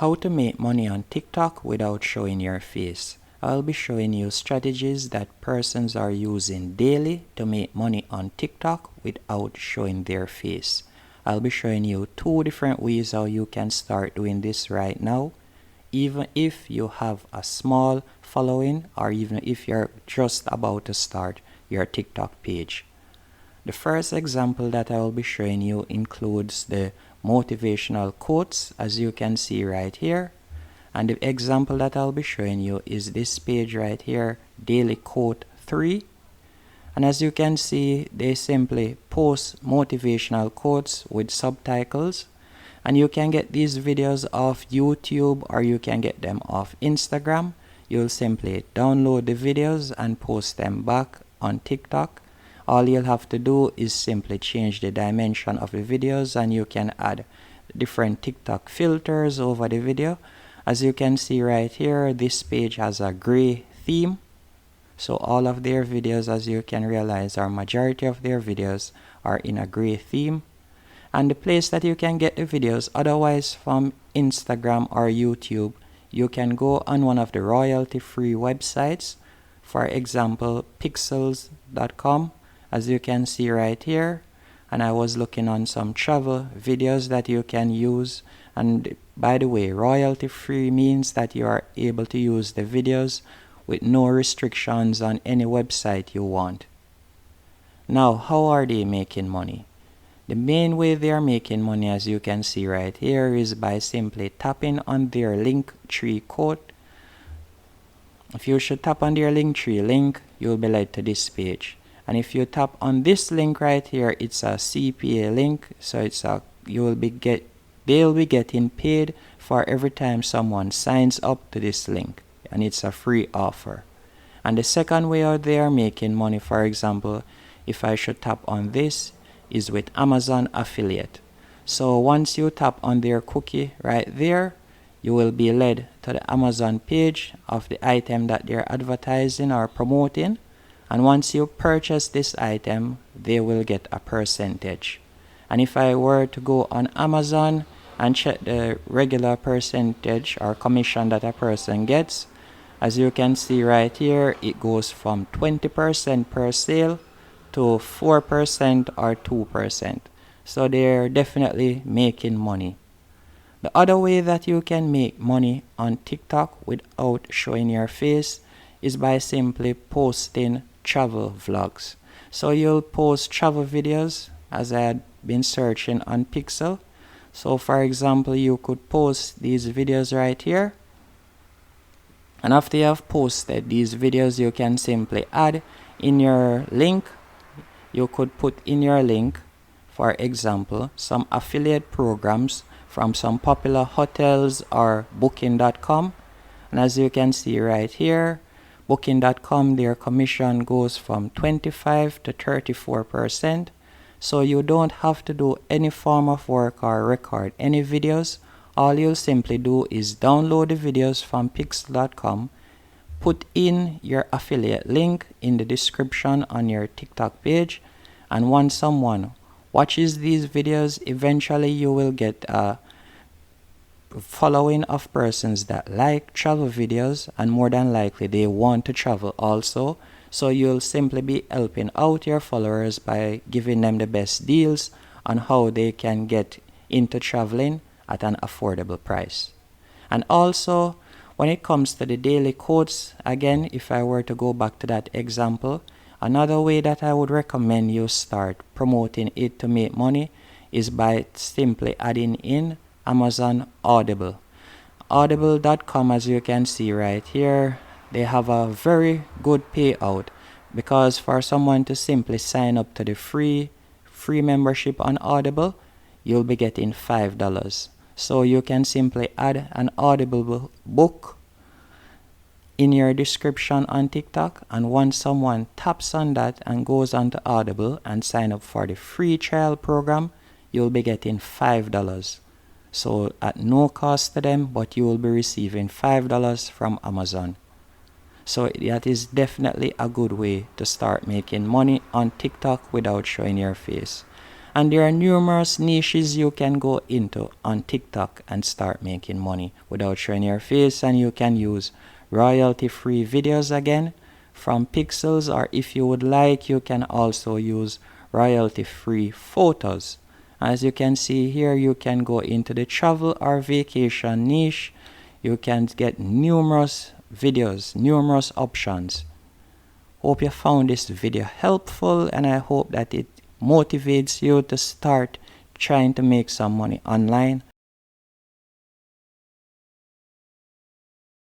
How to make money on TikTok without showing your face. I'll be showing you strategies that persons are using daily to make money on TikTok without showing their face. I'll be showing you 2 different ways how you can start doing this right now, even if you have a small following or even if you're just about to start your TikTok page. The first example that I will be showing you includes the motivational quotes, as you can see right here. And the example that I'll be showing you is this page right here, Daily Quote 3. And as you can see, they simply post motivational quotes with subtitles. And you can get these videos off YouTube or you can get them off Instagram. You'll simply download the videos and post them back on TikTok. All you'll have to do is simply change the dimension of the videos and you can add different TikTok filters over the video. As you can see right here, this page has a gray theme. So all of their videos, as you can realize, or majority of their videos are in a gray theme. And the place that you can get the videos otherwise from Instagram or YouTube, you can go on one of the royalty-free websites. For example, pixels.com. As you can see right here, and I was looking on some travel videos that you can use. And by the way, royalty free means that you are able to use the videos with no restrictions on any website you want. Now, how are they making money? The main way they are making money, as you can see right here, is by simply tapping on their Linktree code. If you should tap on their Linktree link, you'll be led to this page. And if you tap on this link right here, it's a CPA link, so they'll be getting paid for every time someone signs up to this link, and it's a free offer. And the second way out they are making money, for example, if I should tap on this, is with Amazon affiliate. So once you tap on their cookie right there, you will be led to the Amazon page of the item that they're advertising or promoting. And once you purchase this item, they will get a percentage. And if I were to go on Amazon and check the regular percentage or commission that a person gets, as you can see right here, it goes from 20% per sale to 4% or 2%. So they're definitely making money. The other way that you can make money on TikTok without showing your face is by simply posting travel vlogs. So you'll post travel videos, as I had been searching on Pixel. So for example, you could post these videos right here. And after you have posted these videos, you can simply add in your link. You could put in your link, for example, some affiliate programs from some popular hotels or booking.com. And as you can see right here, Booking.com, their commission goes from 25 to 34%. So you don't have to do any form of work or record any videos. All you'll simply do is download the videos from Pixel.com, put in your affiliate link in the description on your TikTok page, and once someone watches these videos, eventually you will get a following of persons that like travel videos, and more than likely they want to travel also. So you'll simply be helping out your followers by giving them the best deals on how they can get into traveling at an affordable price. And also, when it comes to the daily quotes, again, if I were to go back to that example, another way that I would recommend you start promoting it to make money is by simply adding in Amazon Audible. Audible.com, as you can see right here, they have a very good payout, because for someone to simply sign up to the free membership on Audible, you'll be getting $5. So you can simply add an Audible book in your description on TikTok, and once someone taps on that and goes on to Audible and sign up for the free trial program, you'll be getting $5. So at no cost to them, but you will be receiving $5 from Amazon. So that is definitely a good way to start making money on TikTok without showing your face. And there are numerous niches you can go into on TikTok and start making money without showing your face, and you can use royalty-free videos again from pixels, or if you would like, you can also use royalty-free photos. As you can see here, you can go into the travel or vacation niche. You can get numerous videos, numerous options. Hope you found this video helpful, and I hope that it motivates you to start trying to make some money online.